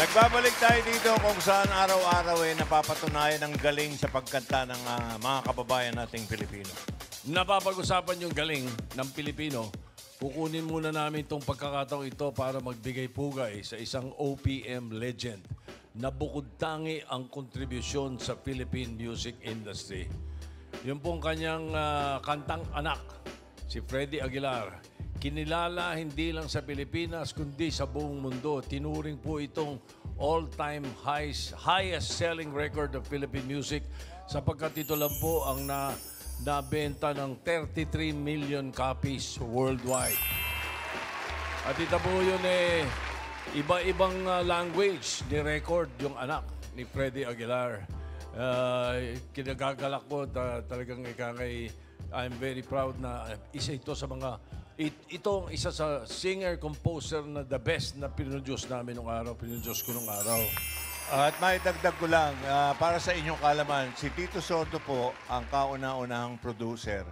Nagbabalik tayo dito kung saan araw-araw napapatunayan ang galing sa pagkanta ng mga kababayan nating Pilipino. Napapag-usapan yung galing ng Pilipino. Kukunin muna namin itong pagkakataong ito para magbigay pugay sa isang OPM legend na bukod tangi ang kontribusyon sa Philippine music industry. Yung pong kanyang kantang anak, si Freddy Aguilar. Kinilala hindi lang sa Pilipinas kundi sa buong mundo. Tinuring po itong all-time highest selling record of Philippine music sapagkat ito lang po ang nabenta ng 33 million copies worldwide. At ito po yun iba-ibang language ni record yung anak ni Freddy Aguilar. Kinagagalak po talagang ikangay I'm very proud na isa ito sa mga itong isa sa singer-composer na the best na pinudyos namin nung araw, pinudyos ko nung araw. At maidagdag ko lang, para sa inyong kalaman, si Tito Soto po ang kauna-unahang producer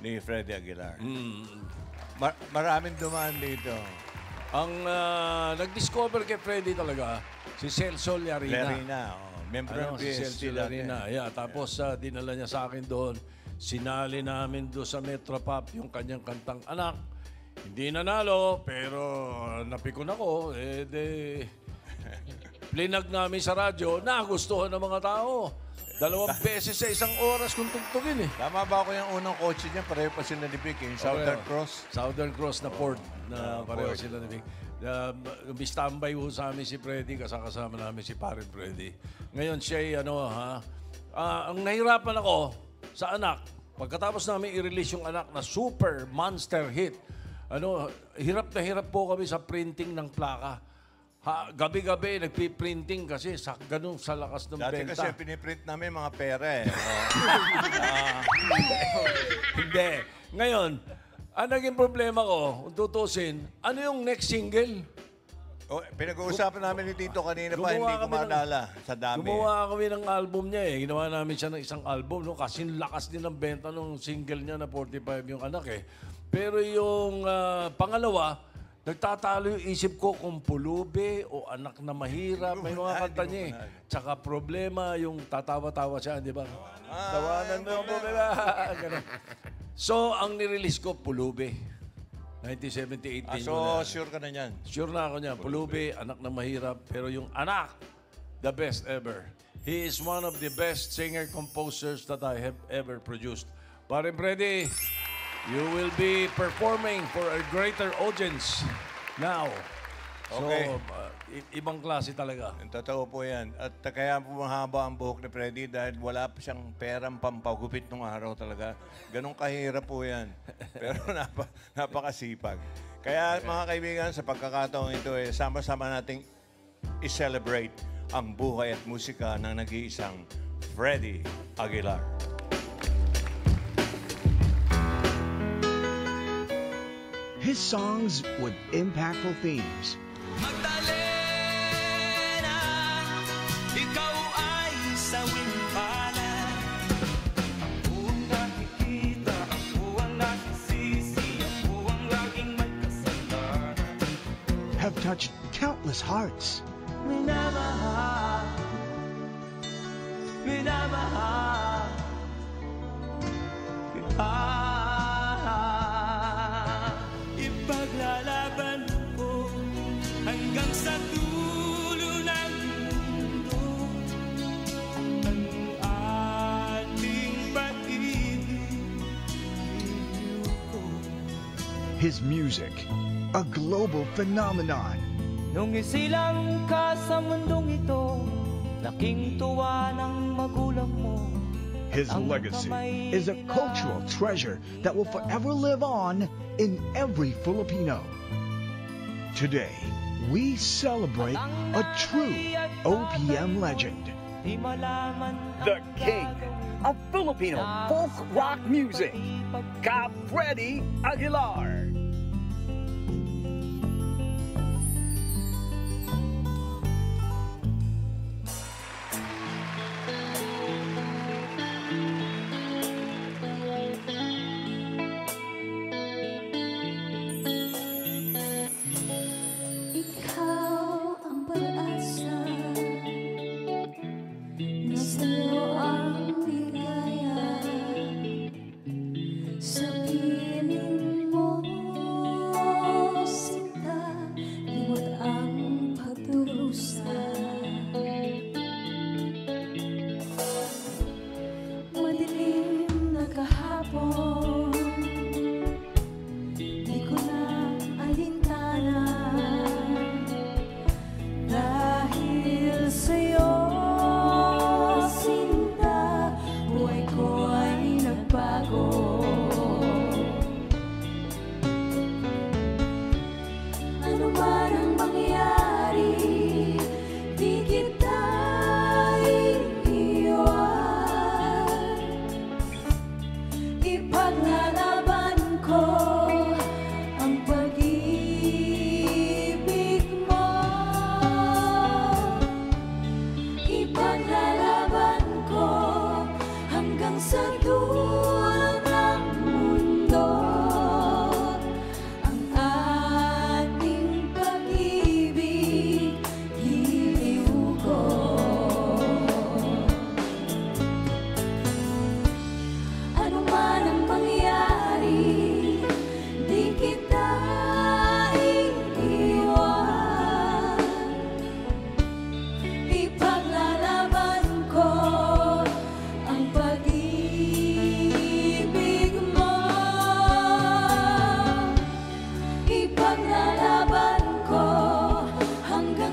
ni Freddy Aguilar. Maraming dumaan dito. Ang nag-discover kay Freddy talaga, si Celso Llarina. Member ng si Celso Llarina. Yeah, tapos dinala niya sa akin doon. Sinali namin doon sa Metropop yung kanyang kantang anak. Hindi nanalo, pero napikon ako. Plinag namin sa radyo, nagustuhan ng mga tao. 2 beses sa isang oras kung tugtugin Tama ba ako yung unang kotse niya? Pareho pa sila ni Vic, yung Southern Cross? Southern Cross na Ford na pareho sila ni Vic. Standby po sa amin si Freddy, kasama namin si Parin Freddy. Ngayon siya ang nahirapan ako sa anak. Pagkatapos namin i-release yung anak na super monster hit, hirap na hirap po kami sa printing ng plaka. Gabi-gabi nagpi-printing kasi sa ganun sa lakas ng Dati benta. kasi piniprint namin mga pera Hindi. Ngayon, ang naging problema ko, kung tutusin, ano yung next single? Pinag-uusapan namin ni Tito kanina pa, hindi ko madala sa dami. Gumawa kami ng album niya Ginawa namin siya ng isang album. Kasi lakas din ang benta ng single niya na 45 yung anak Pero yung pangalawa, nagtatalo yung isip ko kung pulube o anak na mahirap. May mga kanta niya Tsaka problema, yung tatawa-tawa siya, di ba? Tawanan mo yung problema. So, ang nirelease ko, pulube. 1978 din so, sure ka na yan? Sure na ako niyan. Pulube, anak na mahirap. Pero yung anak, the best ever. He is one of the best singer-composers that I have ever produced. Pare Freddy, you will be performing for a greater audience now. Okay. So, ibang klase talaga. Totoo po yan. At kaya po mahaba ang buhok ni Freddy dahil wala pa siyang perang pampagupit nung araw talaga. Ganun kahirap po yan. Pero napakasipag. Kaya mga kaibigan, sa pagkakataong ito, sama-sama nating i-celebrate ang buhay at musika ng nag-iisang Freddy Aguilar. His songs with impactful themes. Magdalena, ikaw ay sawing palad. Ako ang nakikita, ako ang nakisisi, ako ang laging may kasalanan. Have touched countless hearts. Minamahal, minamahal kita. Ipaglalaban ko hanggang sa dulo ng mundo ang ating pag-ibig ko. His music, a global phenomenon. Nung isilang ka sa mundong ito, laking tuwa ng magulang mo. His legacy is a cultural treasure that will forever live on in every Filipino. Today, we celebrate a true OPM legend. The king of Filipino folk rock music, Ka Freddy Aguilar. Ikaw ang pag-asa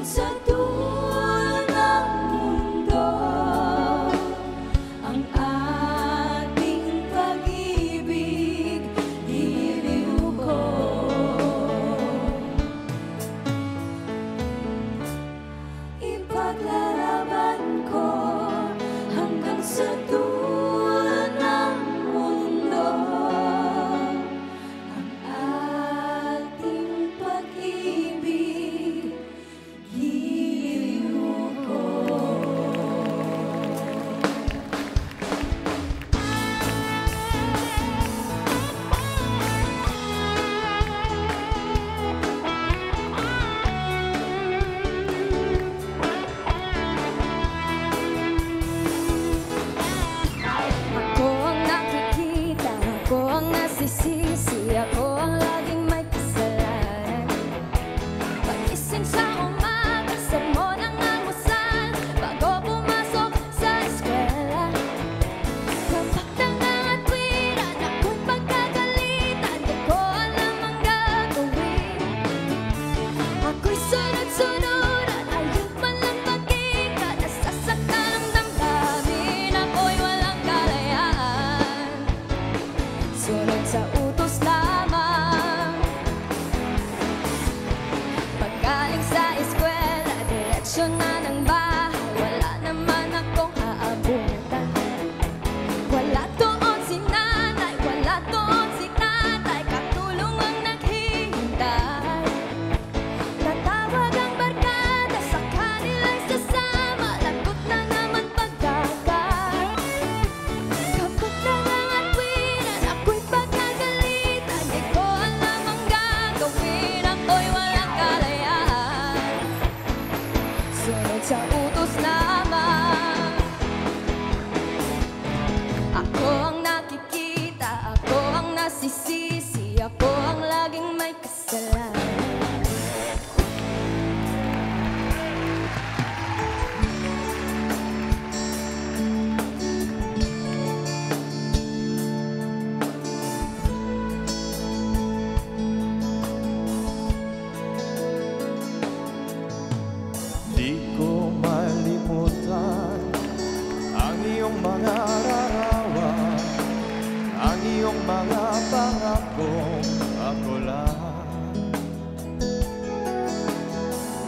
hanggang sa dulo ng mundo. Ang ating pag-ibig, iliw ko. Ipaglalaban ko hanggang sa dulo ng mundo. Ang ating pag-ibig, iliw ko. Ako ang nakikita, ako ang nasisisi, ako ang laging may kasalanan. Pagising sa umaga, sermon ang almusal, bago pumasok sa eskwela. Kapag nangangatwiran, ako'y pagkagalitan, di ko alam ang gagawin. Ako'y sunod-sunuran, ayaw man lang magkita, nasasaktan ang damdamin, ako'y walang kalayaan. Sunod sa utos lamang. Paggaling sa eskwela, direksyon na ng bahay, wala naman akong aabutan. Wala doon si nanay, wala doon si tatay, katulong ang naghihintay. Tatawag ang barkada, sa kanilang sasama, lagot na naman pagdagat. Kapag nangangatwiran, ako'y pagkagalitan, di ko alam ang gagawin, ako'y walang kalayaan. Sunod sa utos lamang. Ako ang nakikita, ako ang nasisisi, ako ang laging may kasalanan. Di ko malimutan ang iyong mga larawan, ang iyong mga pangakong ako lang.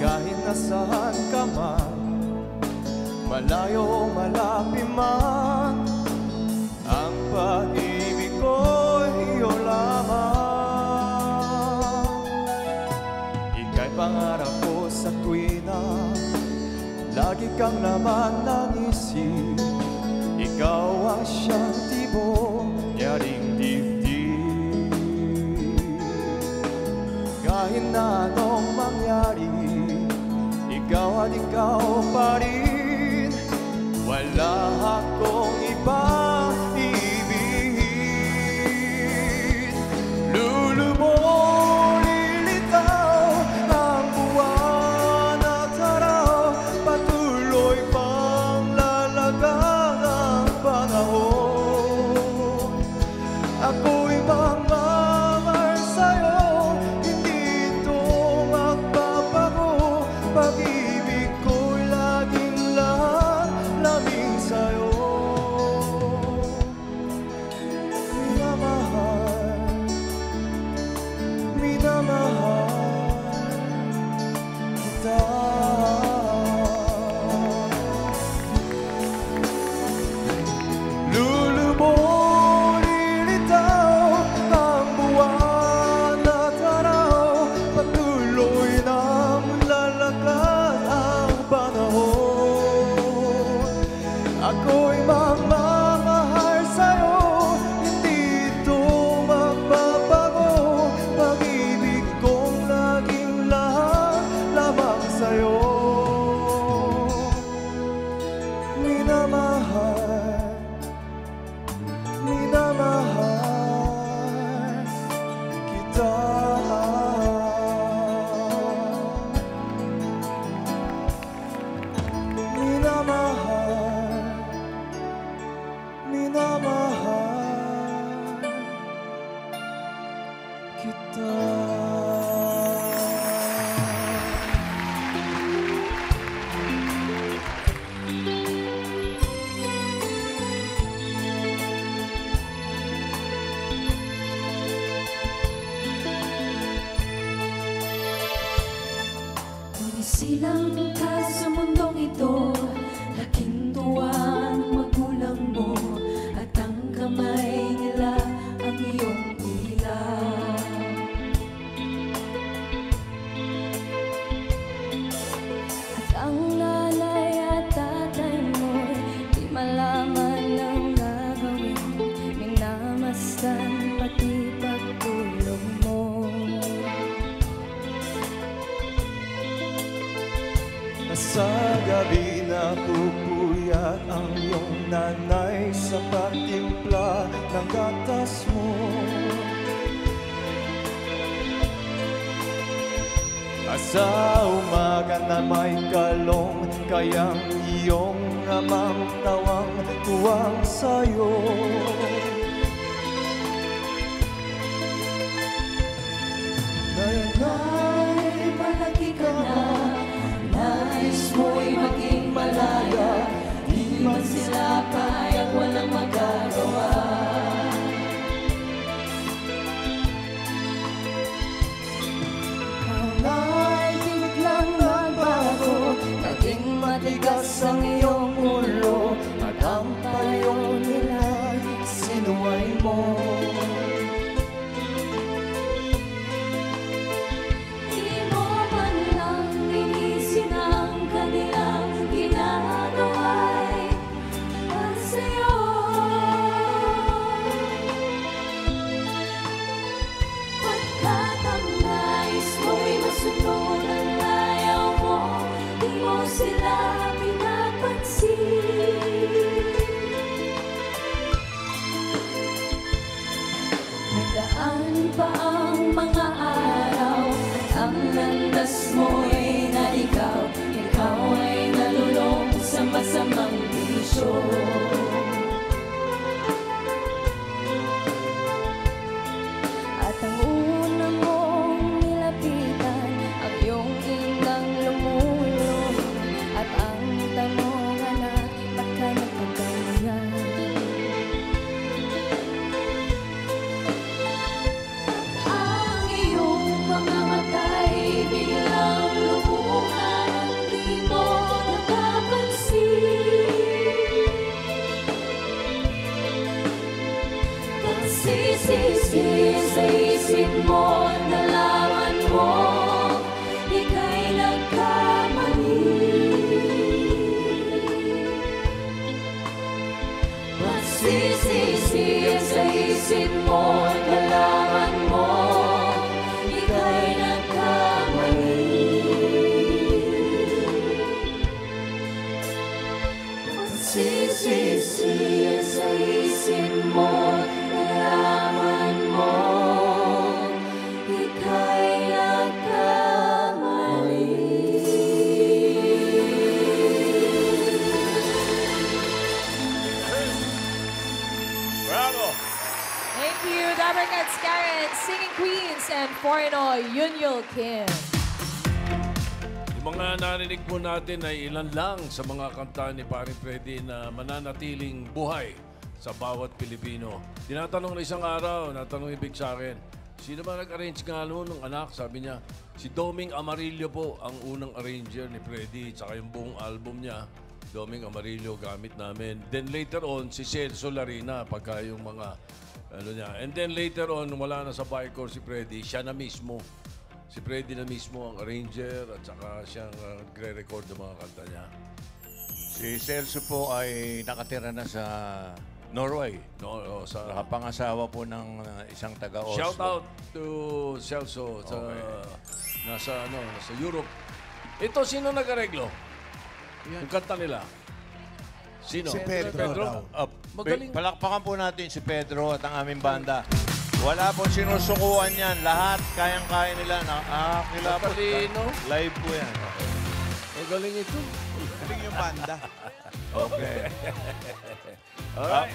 Kahit nasaan ka man, malayo o malapit man, ang pag-ibig ko'y iyo lamang. Ika'y pangarap ko sa tuwina, lagi kang laman ng isip. Ikaw ang siyang tibok, nyaring dibdib. Kahit na anong mangyari, ikaw at ikaw pa rin. Wala akong ibang ibigin. Lulubog, lilitaw ang buwan at araw, patuloy pang lalagang ang panahon. Ako'y magmamahal sa'yo, hindi ito magbabago. Pag-ibig ko'y laging laming sa'yo. Minamahal, minamahal kita. Lulubog, lilitaw ang buwan at araw, patuloy nang lalakad ang panahon. Ako'y magmamahal sa'yo, hindi ito magbabago. Pag-ibig kong laging lamang sa'yo. Minamahal, minamahal kita. Minamahal, minamahal kita. ito, laking tuwa ng magulang mo, at ang kamay nila ang iyong ilaw. At ang nanay at tatay mo'y di malaman ang gagawin, minamasdan pati pagtulog mo. Sa gabi na pupuyat ang iyong nanay sa pagtimpla ng gatas mo. At sa umaga na may kalong, kayang iyong amang tawang tuwang sa'yo. Nay, palagi ka na, nais mo'y maging malaya, di man sila kayang walang magagawa. Ay, biglang nagbago, naging matigas ang iyong ulo, at ang payo nila sinuway mo. Di mo man lang inisin ang kanilang ginagawa'y para sa'yo. Pagkat ang nais mo'y masunod ang layaw mo, di mo sila pinapansin. Nagdaan pa ang mga araw, at ang landas mo'y na ikaw ay nalulong sa masamang bisyo. At ang una mong nilapitan, ang iyong inang lumulong, at ang tanong, anak, ba't ka nagkaganyan? Ang iyong mga mata'y biglang lumuhan, di mo napapansin. Pagsisisi sa isip mo, nalaman mo, ika'y nagkamali. Pagsisisi sa isip mo, nalaman mo, ika'y nagkamali. Pagsisisi sa isip mo, nalaman mo, ika'y nagkamali. Bravo! Thank you, Dabarkats Karen, Singing Queens, and Porno Yunyul Kim. Yung mga narinig po natin ay ilan lang sa mga kanta ni Paring Freddy na mananatiling buhay sa bawat Pilipino. Tinatanong na isang araw, natanong ibig sa akin, sino ba nag-arrange nga noon ng anak? Sabi niya, si Doming Amarillo po ang unang arranger ni Freddy, tsaka yung buong album niya, Doming Amarillo gamit namin. Then later on, si Celso Larina, pagka yung mga ano niya. And then later on, wala na sa Bicor si Freddy, siya na mismo. Si Freddy na mismo ang arranger at saka siyang nagre-record ng mga kanta niya. Si Celso po ay nakatira na sa Norway. No, sa Nakapangasawa po ng isang taga-Oslo. shout out to Celso sa nasa Europe. Ito sino nag-areglo? Yung kanta nila. Sino? Si Pedro. Magaling. Palakpakan po natin si Pedro at ang aming banda. Wala pong sinusukuan yan. Lahat kayang-kaya nila. Kilapot. Matalino. Live po yan. Magaling ito. Galing yung banda. Okay.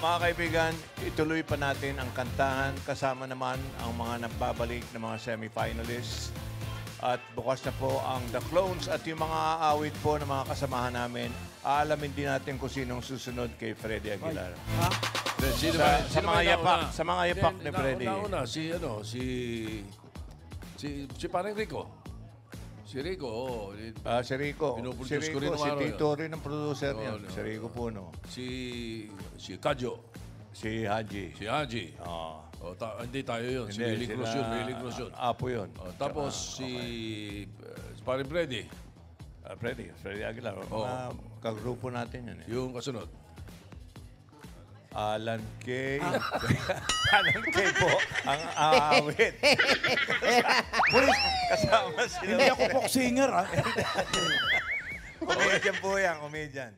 Mga kaibigan, ituloy pa natin ang kantahan. Kasama naman ang mga nagbabalik na mga semi-finalists. At bukas na po ang The Clones at yung mga aawit po ng mga kasamahan namin. Aalamin din natin kung sinong susunod kay Freddy Aguilar. Sino Sa mga yapak, nauna? sa mga yapak ni Freddy. Nauna, si Parang Rico. Si Rico, oo. Si Rico. Pinuproduce Si ko rin Rico, nung si araw Tito rin ang producer Oo, niyan. no. Si Rico Puno. Si Kadyo. Si Haji. Si Haji. Oo. Hindi tayo yun. Si Hindi, Lily Cruz yun. Lily Cruz yun. Apo yun. Tapos si Parin Freddy. Freddy Aguilar. Mga kagrupo natin yun. Yung kasunod. Alan Kay. Alan Kay po ang aawit. Kasama sila. Hindi ako folk singer, ah. Comedian po yan, comedian.